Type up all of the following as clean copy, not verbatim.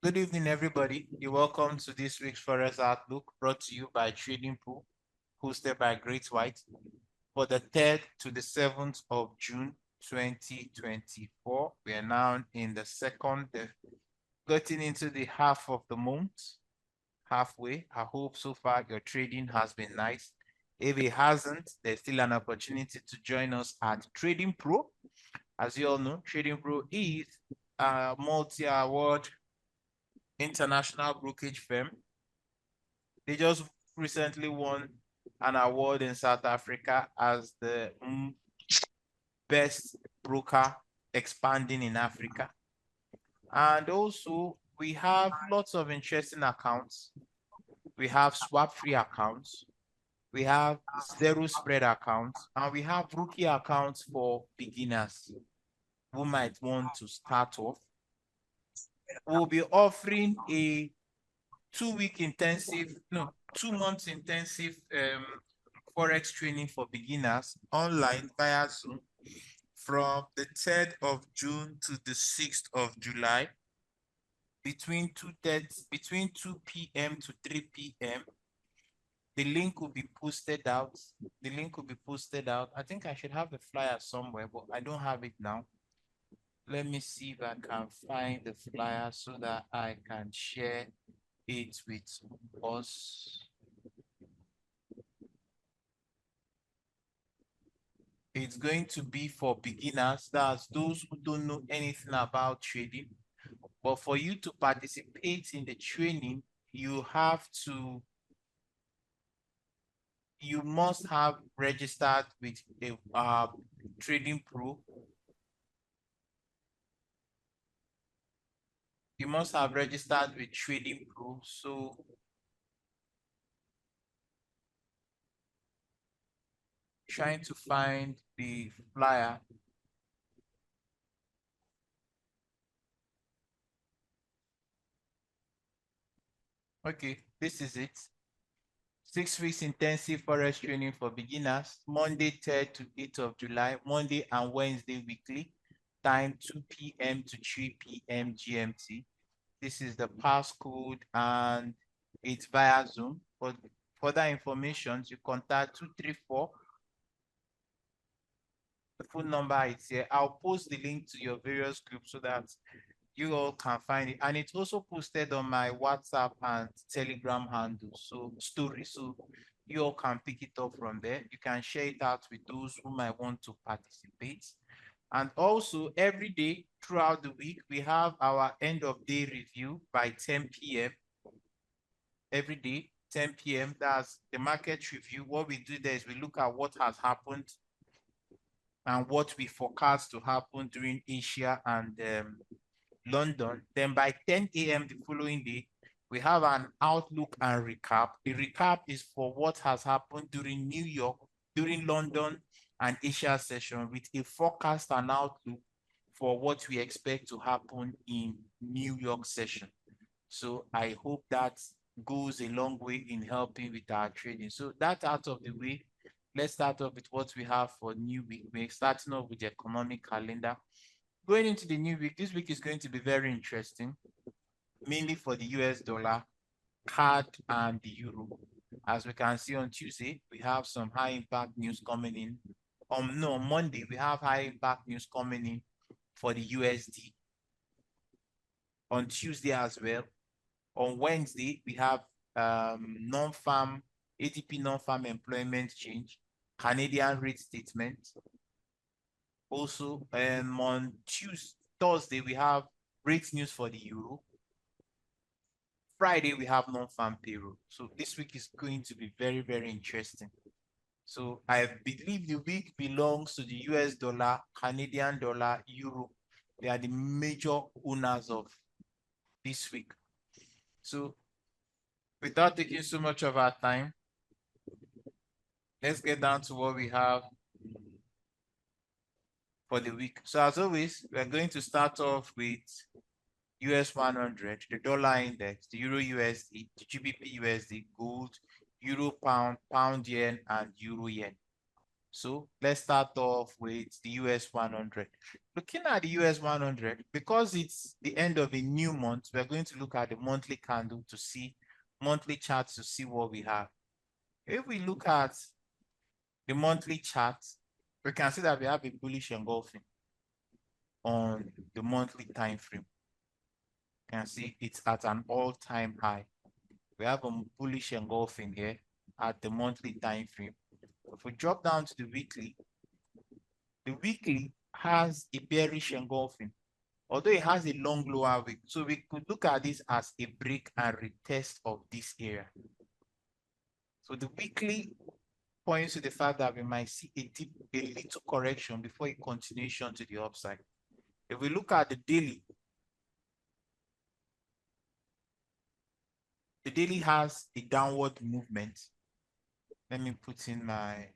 Good evening, everybody. You're welcome to this week's Forex Outlook brought to you by Trading Pool, hosted by Great White for the 3rd to the 7th of June 2024. We are now in the second, getting into the half of the month, halfway. I hope so far your trading has been nice. If it hasn't, there's still an opportunity to join us at Trading Pro. As you all know, Trading Pro is a multi-award international brokerage firm. They just recently won an award in South Africa as the best broker expanding in Africa. And also, we have lots of interesting accounts. We have swap-free accounts. We have zero spread accounts. And we have rookie accounts for beginners who might want to start off. We'll be offering a 2-week intensive, no, 2 months intensive Forex training for beginners online via Zoom from the 3rd of June to the 6th of July between 2 p.m. to 3 p.m. The link will be posted out. The link will be posted out. I think I should have the flyer somewhere, but I don't have it now. Let me see if I can find the flyer so that I can share it with us. It's going to be for beginners, that's those who don't know anything about trading. But for you to participate in the training, you must have registered with a Trading Pro. You must have registered with Trading Pro. So trying to find the flyer. Okay, this is it. 6 weeks intensive Forex training for beginners, Monday 3rd to 8th of July, Monday and Wednesday weekly, time 2 p.m. to 3 p.m. GMT. This is the passcode and it's via Zoom. For further information, you contact 234. The phone number is here. I'll post the link to your various groups so that you all can find it. And it's also posted on my WhatsApp and Telegram handles, so stories. So you all can pick it up from there. You can share it out with those who might want to participate. And also every day throughout the week, we have our end of day review by 10 p.m. Every day, 10 p.m. That's the market review. What we do there is we look at what has happened and what we forecast to happen during Asia and London. Then by 10 a.m. the following day, we have an outlook and recap. The recap is for what has happened during New York, during London and Asia session with a forecast and outlook for what we expect to happen in New York session. So I hope that goes a long way in helping with our trading. So that's out of the way. Let's start off with what we have for new week. We're starting off with the economic calendar. Going into the new week, this week is going to be very interesting, mainly for the US dollar, CAD, and the euro. As we can see on Tuesday, we have some high impact news coming in. On Monday, we have high impact news coming in for the USD. On Tuesday as well. On Wednesday, we have non-farm, ADP non-farm employment change, Canadian rate statement. Also, on Thursday, we have rate news for the euro. Friday, we have non-farm payroll. So this week is going to be very, very interesting. So I believe the week belongs to the US dollar, Canadian dollar, euro. They are the major owners of this week. So without taking so much of our time, let's get down to what we have for the week. So as always, we're going to start off with US 100, the dollar index, the Euro USD, the GBP USD, gold, Euro pound, pound yen, and Euro yen. So let's start off with the US 100. Looking at the US 100, because it's the end of a new month, we're going to look at the monthly candle to see monthly charts to see what we have. If we look at the monthly chart, we can see that we have a bullish engulfing on the monthly time frame. You can see it's at an all-time high. We have a bullish engulfing here at the monthly time frame. If we drop down to the weekly has a bearish engulfing, although it has a long lower wick. So we could look at this as a break and retest of this area. So the weekly points to the fact that we might see a little correction before a continuation to the upside. If we look at the daily has a downward movement. Let me put in my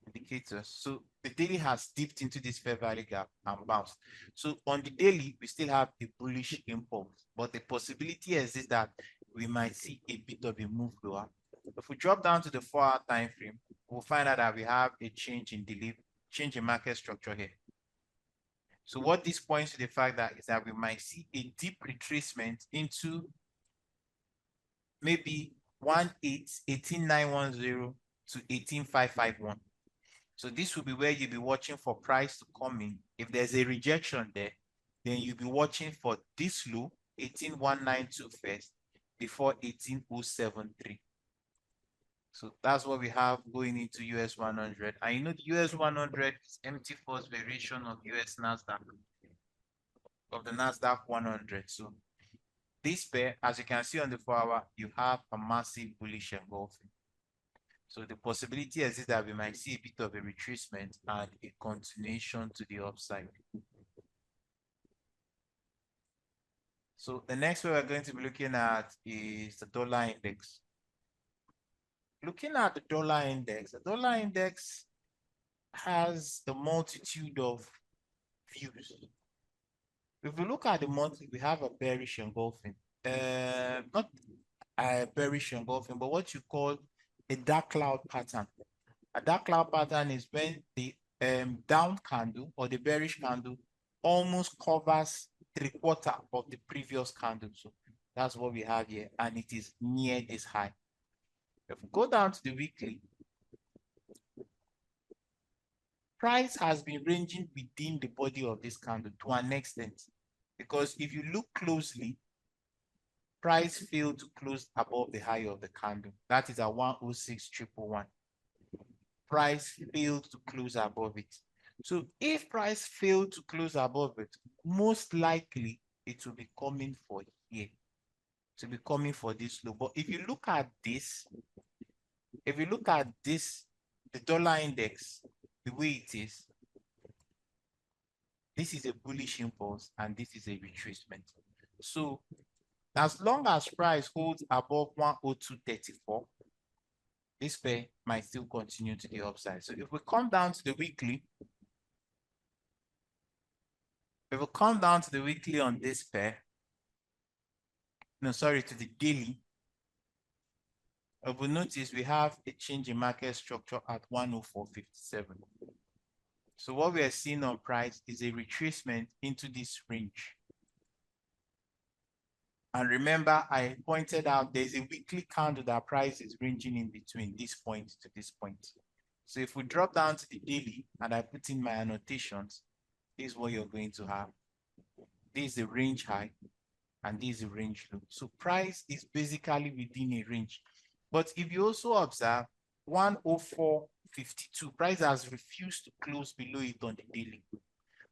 indicators. So the daily has dipped into this fair value gap and bounced. So on the daily, we still have a bullish impulse, but the possibility is that we might see a bit of a move lower. If we drop down to the 4-hour time frame, we'll find out that we have a change in market structure here. So what this points to the fact that is that we might see a deep retracement into maybe 18110 to 18551. So this will be where you'll be watching for price to come in. If there's a rejection there, then you'll be watching for this low 18192 first before 18073. So that's what we have going into US 100. And you know the US 100 is empty force variation of US Nasdaq, of the Nasdaq 100. So this pair, as you can see on the 4-hour, you have a massive bullish engulfing. So the possibility is that we might see a bit of a retracement and a continuation to the upside. So the next way we're going to be looking at is the dollar index. Looking at the dollar index has a multitude of views. If we look at the monthly, we have a bearish engulfing. Not a bearish engulfing, but what you call a dark cloud pattern. A dark cloud pattern is when the down candle or the bearish candle almost covers 3/4 of the previous candle. So that's what we have here, and it is near this high. If we go down to the weekly, price has been ranging within the body of this candle to an extent, because if you look closely, price failed to close above the high of the candle. That is at 106,111. Price failed to close above it. So if price failed to close above it, most likely it will be coming for here. To be coming for this low. But if you look at this, the dollar index, the way it is, this is a bullish impulse and this is a retracement. So as long as price holds above 102.34, this pair might still continue to the upside. So if we come down to the weekly, on this pair, to the daily, we notice we have a change in market structure at 104.57. So what we are seeing on price is a retracement into this range. And remember, I pointed out there's a weekly candle that price is ranging in between this point to this point. So if we drop down to the daily and I put in my annotations, this is what you're going to have. This is the range high and this is the range low. So price is basically within a range. But if you also observe 104.52, price has refused to close below it on the daily.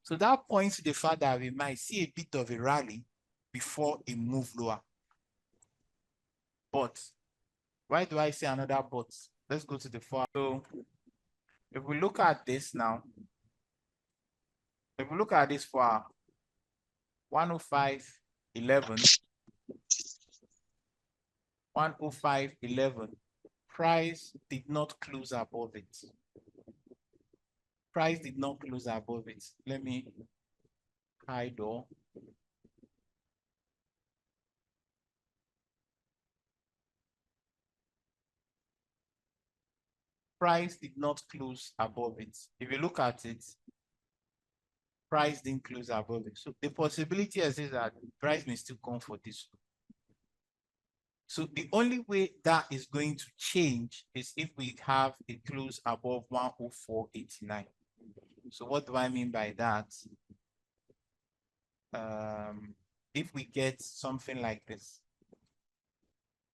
So that points to the fact that we might see a bit of a rally before a move lower. But why do I say another but? Let's go to the 4. So if we look at this now, if we look at this for 105.11, 105.11, price did not close above it. Price did not close above it. Let me hide all. price did not close above it. If you look at it, price didn't close above it. So the possibility is that price may still come for this. So the only way that is going to change is if we have a close above 104.89. So what do I mean by that? If we get something like this,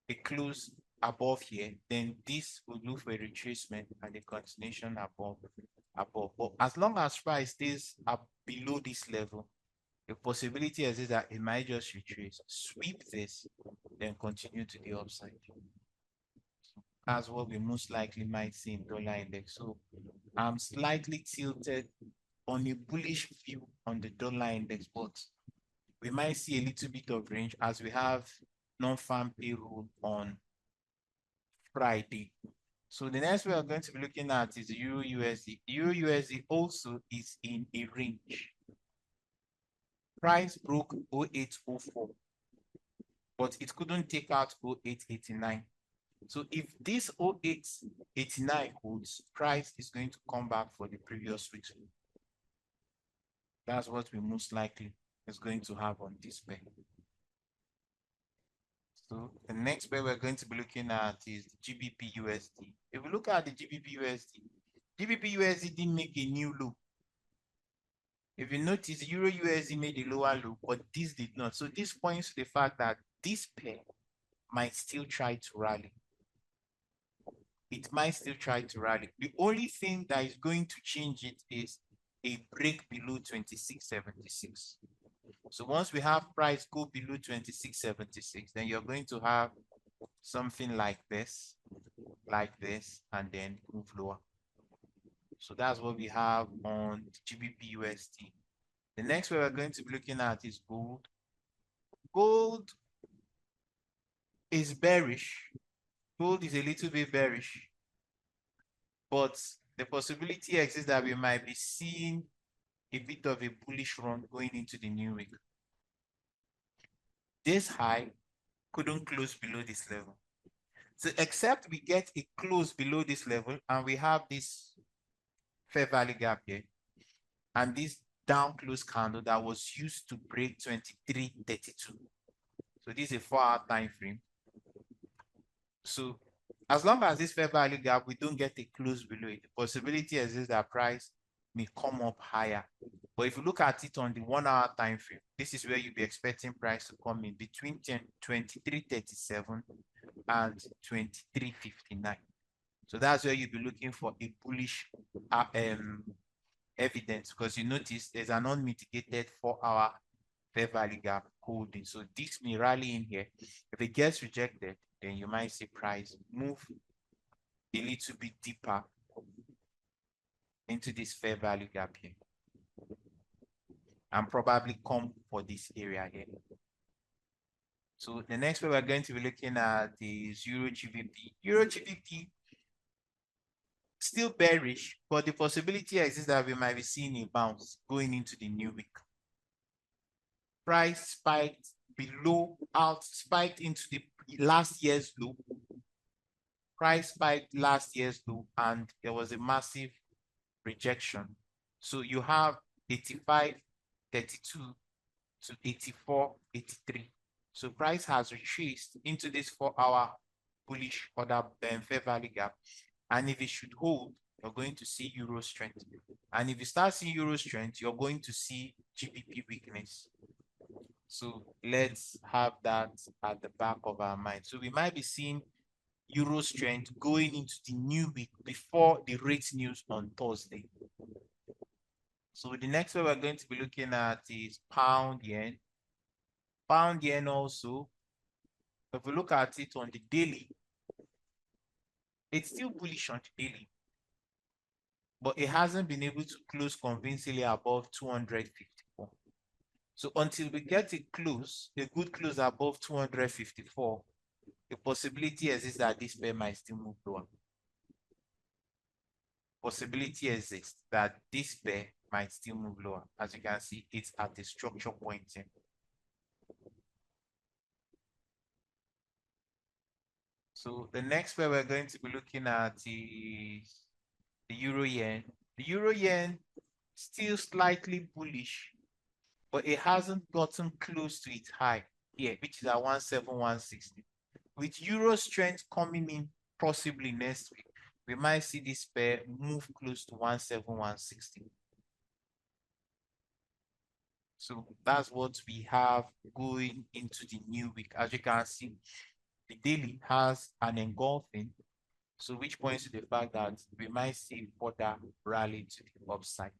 a close above here, then this will look for a retracement and a continuation above. But as long as price stays up below this level, the possibility is that it might just retrace, sweep this, then continue to the upside. That's what we most likely might see in dollar index. So I'm slightly tilted on a bullish view on the dollar index, but we might see a little bit of range as we have non-farm payroll on Friday. So the next we are going to be looking at is EURUSD. EURUSD also is in a range. Price broke 0804, but it couldn't take out 0889. So if this 0889 holds, price is going to come back for the previous week's. That's what we most likely is going to have on this pair. So the next pair we're going to be looking at is the GBPUSD. If we look at the GBPUSD, GBPUSD didn't make a new low. If you notice, EURUSD made a lower low, but this did not. So this points to the fact that this pair might still try to rally. It might still try to rally. The only thing that is going to change it is a break below 26.76. So once we have price go below 26.76, then you're going to have something like this, and then move lower. So that's what we have on GBPUSD. The next one we're going to be looking at is gold. Gold is bearish. Gold is a little bit bearish, but the possibility exists that we might be seeing a bit of a bullish run going into the new week. This high couldn't close below this level. So except we get a close below this level and we have this fair value gap here and this down close candle that was used to break 23.32. So this is a 4-hour time frame. So as long as this fair value gap, we don't get a close below it, the possibility exists that price may come up higher. But if you look at it on the 1-hour time frame, this is where you'll be expecting price to come in between 23.37 and 23.59. So that's where you'll be looking for a bullish evidence, because you notice there's an unmitigated 4-hour fair value gap holding. So this may rally in here. If it gets rejected, then you might see price move a little bit deeper into this fair value gap here and probably come for this area here. So the next way we're going to be looking at is EURGBP. EURGBP still bearish, but the possibility exists that we might be seeing a bounce going into the new week. Price spiked spiked into the last year's low. Price spiked last year's low and there was a massive rejection. So you have 85.32 to 84.83. So price has retraced into this 4-hour bullish order fair value gap. And if it should hold, you're going to see euro strength. And if you start seeing euro strength, you're going to see GBP weakness. So let's have that at the back of our mind. So we might be seeing euro strength going into the new week before the rate news on Thursday. So the next one we're going to be looking at is pound yen. Pound yen also, if we look at it on the daily, it's still bullish on the daily, but it hasn't been able to close convincingly above 254. So until we get a good close above 254, the possibility exists that this pair might still move lower. Possibility exists that this pair might still move lower. As you can see, it's at the structure point here. So the next pair we're going to be looking at is the euro yen. The euro yen still slightly bullish, but it hasn't gotten close to its high here, which is at 17160. With euro strength coming in possibly next week, we might see this pair move close to 17160. So that's what we have going into the new week. As you can see, the daily has an engulfing, so which points to the fact that we might see further rally to the upside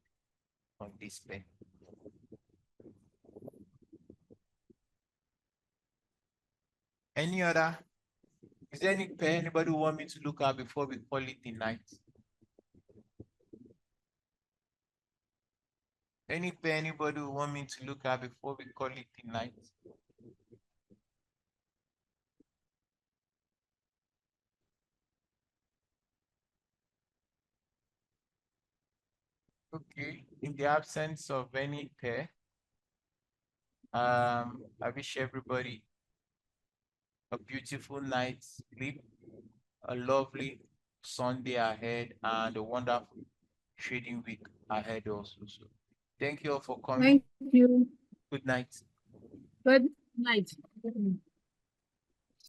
on this pair. Any other? Is there any pair anybody want me to look at before we call it the night? Any pair anybody want me to look at before we call it the night? Okay, in the absence of any pair, I wish everybody a beautiful night's sleep, a lovely Sunday ahead, and a wonderful trading week ahead also. So thank you all for coming. Thank you. Good night. Good night.